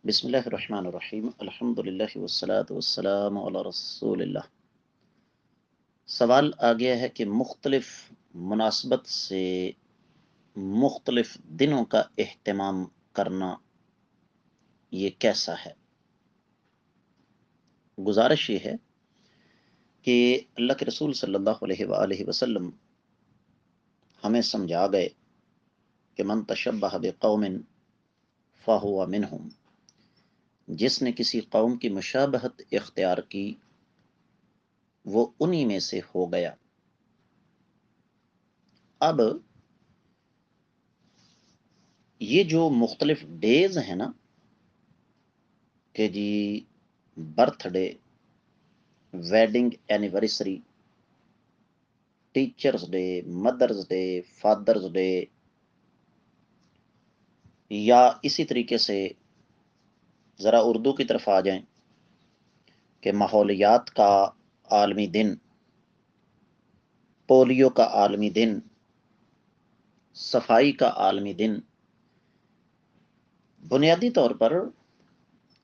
بسم اللہ الرحمن الرحیم الحمد للہ والصلاة والسلام علی رسول اللہ۔ سوال آ گیا ہے کہ مختلف مناسبت سے مختلف دنوں کا اہتمام کرنا یہ کیسا ہے؟ گزارش یہ ہے کہ اللہ کے رسول صلی اللہ علیہ وآلہ وسلم ہمیں سمجھا گئے کہ من تشبہ بقوم فہو منہم، جس نے کسی قوم کی مشابہت اختیار کی وہ انہی میں سے ہو گیا۔ اب یہ جو مختلف ڈیز ہیں نا کہ جی birthday, wedding anniversary, teachers day, mothers day, fathers day, یا اسی طریقے سے ذرا اردو کی طرف آ جائیں کہ ماحولیات کا عالمی دن، پولیو کا عالمی دن، صفائی کا عالمی دن، بنیادی طور پر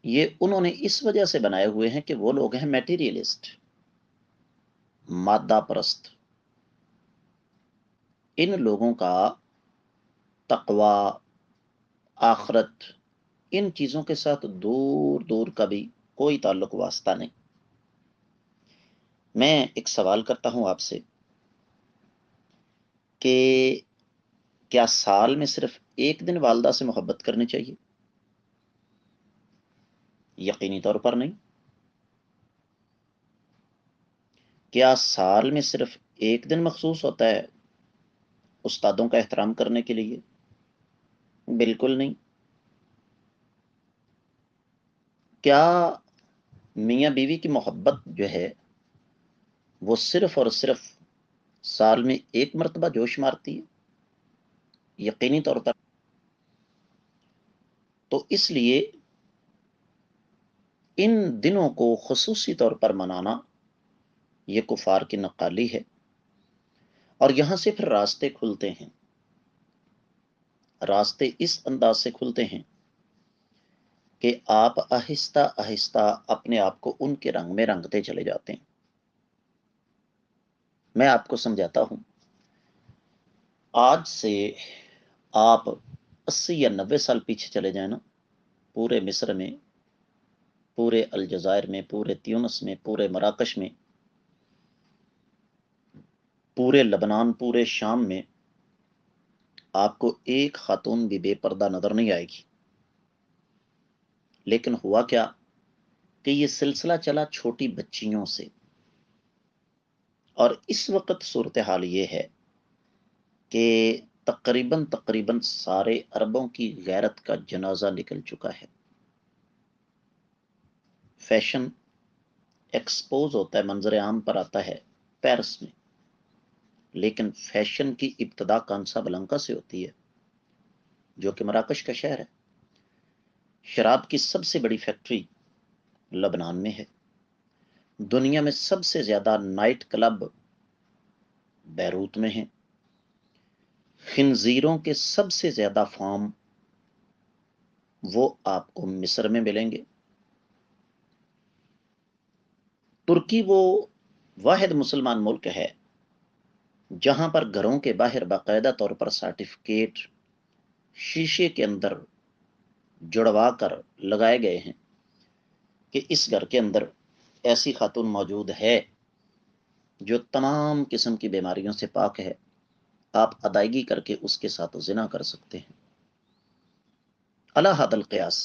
یہ انہوں نے اس وجہ سے بنائے ہوئے ہیں کہ وہ لوگ ہیں میٹیریلسٹ، مادہ پرست۔ ان لوگوں کا تقوی، آخرت، ان چیزوں کے ساتھ دور دور کا بھی کوئی تعلق واسطہ نہیں۔ میں ایک سوال کرتا ہوں آپ سے کہ کیا سال میں صرف ایک دن والدہ سے محبت کرنی چاہیے؟ یقینی طور پر نہیں۔ کیا سال میں صرف ایک دن مخصوص ہوتا ہے استادوں کا احترام کرنے کے لیے؟ بالکل نہیں۔ کیا میاں بیوی کی محبت جو ہے وہ صرف اور صرف سال میں ایک مرتبہ جوش مارتی ہے؟ یقینی طور پر۔ تو اس لیے ان دنوں کو خصوصی طور پر منانا یہ کفار کی نقالی ہے، اور یہاں سے پھر راستے کھلتے ہیں۔ راستے اس انداز سے کھلتے ہیں کہ آپ آہستہ آہستہ اپنے آپ کو ان کے رنگ میں رنگتے چلے جاتے ہیں۔ میں آپ کو سمجھاتا ہوں، آج سے آپ 80 یا 90 سال پیچھے چلے جائیں نا، پورے مصر میں، پورے الجزائر میں، پورے تیونس میں، پورے مراکش میں، پورے لبنان، پورے شام میں آپ کو ایک خاتون بھی بے پردہ نظر نہیں آئے گی۔ لیکن ہوا کیا کہ یہ سلسلہ چلا چھوٹی بچیوں سے، اور اس وقت صورتحال یہ ہے کہ تقریباً سارے عربوں کی غیرت کا جنازہ نکل چکا ہے۔ فیشن ایکسپوز ہوتا ہے، منظر عام پر آتا ہے پیرس میں، لیکن فیشن کی ابتدا کانسا بلنکا سے ہوتی ہے جو کہ مراکش کا شہر ہے۔ شراب کی سب سے بڑی فیکٹری لبنان میں ہے۔ دنیا میں سب سے زیادہ نائٹ کلب بیروت میں ہیں۔ خنزیروں کے سب سے زیادہ فارم وہ آپ کو مصر میں ملیں گے۔ ترکی وہ واحد مسلمان ملک ہے جہاں پر گھروں کے باہر باقاعدہ طور پر سرٹیفکیٹ شیشے کے اندر جڑوا کر لگائے گئے ہیں کہ اس گھر کے اندر ایسی خاتون موجود ہے جو تمام قسم کی بیماریوں سے پاک ہے، آپ ادائیگی کر کے اس کے ساتھ زنا کر سکتے ہیں۔ علی حد القیاس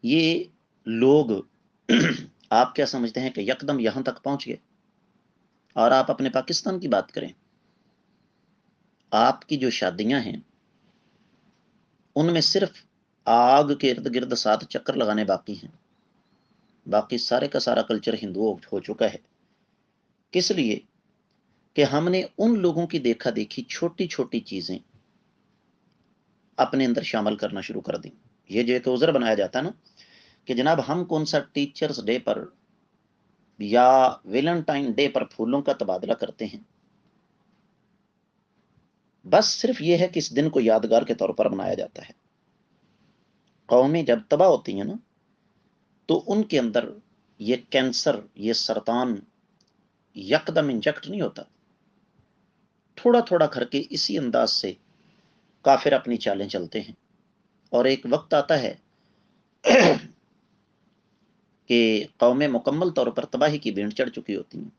یہ لوگ آپ کیا سمجھتے ہیں کہ یکدم یہاں تک پہنچ گئے؟ اور آپ اپنے پاکستان کی بات کریں، آپ کی جو شادیاں ہیں ان میں صرف آگ کے ارد گرد 7 چکر لگانے باقی ہیں، باقی سارے کا سارا کلچر ہندو ہو چکا ہے۔ کس لیے کہ ہم نے ان لوگوں کی دیکھا دیکھی چھوٹی چھوٹی چیزیں اپنے اندر شامل کرنا شروع کر دیں۔ یہ جو ایک عذر بنایا جاتا ہے نا کہ جناب ہم کون سا ٹیچرز ڈے پر یا ویلنٹائن ڈے پر پھولوں کا تبادلہ کرتے ہیں، بس صرف یہ ہے کہ اس دن کو یادگار کے طور پر منایا جاتا ہے۔ قومیں جب تباہ ہوتی ہیں نا تو ان کے اندر یہ کینسر، یہ سرطان یکدم انجیکٹ نہیں ہوتا، تھوڑا تھوڑا کر کے اسی انداز سے کافر اپنی چالیں چلتے ہیں، اور ایک وقت آتا ہے کہ قومیں مکمل طور پر تباہی کی بھینٹ چڑھ چکی ہوتی ہیں۔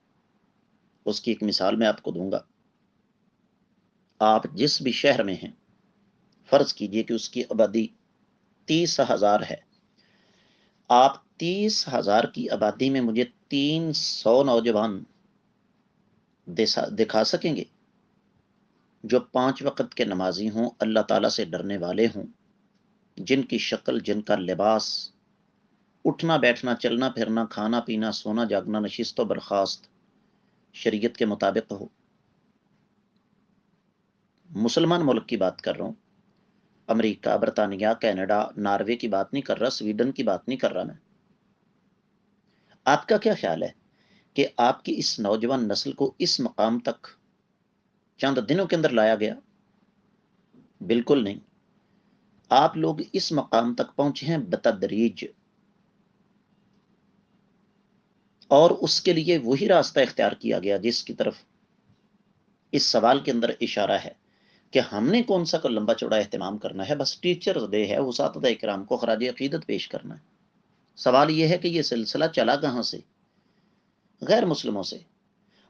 اس کی ایک مثال میں آپ کو دوں گا۔ آپ جس بھی شہر میں ہیں، فرض کیجئے کہ اس کی آبادی 30,000 ہے، آپ 30,000 کی آبادی میں مجھے 300 نوجوان دکھا سکیں گے جو 5 وقت کے نمازی ہوں، اللہ تعالیٰ سے ڈرنے والے ہوں، جن کی شکل، جن کا لباس، اٹھنا بیٹھنا، چلنا پھرنا، کھانا پینا، سونا جاگنا، نشست و برخاست شریعت کے مطابق ہو؟ مسلمان ملک کی بات کر رہا ہوں، امریکہ، برطانیہ، کینیڈا، ناروے کی بات نہیں کر رہا، سویڈن کی بات نہیں کر رہا میں۔ آپ کا کیا خیال ہے کہ آپ کی اس نوجوان نسل کو اس مقام تک چند دنوں کے اندر لایا گیا؟ بالکل نہیں۔ آپ لوگ اس مقام تک پہنچے ہیں بتدریج، اور اس کے لیے وہی راستہ اختیار کیا گیا جس کی طرف اس سوال کے اندر اشارہ ہے کہ ہم نے کون سا کو لمبا چوڑا اہتمام کرنا ہے، بس ٹیچرز ڈے ہے، اساتذہ اکرام کو خراج عقیدت پیش کرنا ہے۔ سوال یہ ہے کہ یہ سلسلہ چلا کہاں سے؟ غیر مسلموں سے۔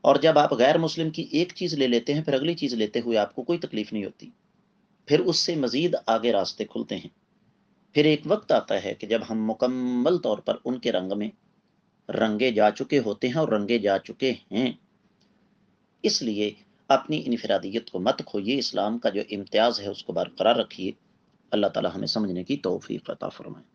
اور جب آپ غیر مسلم کی ایک چیز لے لیتے ہیں، پھر اگلی چیز لیتے ہوئے آپ کو کوئی تکلیف نہیں ہوتی، پھر اس سے مزید آگے راستے کھلتے ہیں۔ پھر ایک وقت آتا ہے کہ جب ہم مکمل طور پر ان کے رنگ میں رنگے جا چکے ہوتے ہیں، اور رنگے جا چکے ہیں۔ اس لیے اپنی انفرادیت کو مت کھوئیے، اسلام کا جو امتیاز ہے اس کو برقرار رکھیے۔ اللہ تعالی ہمیں سمجھنے کی توفیق عطا فرمائے۔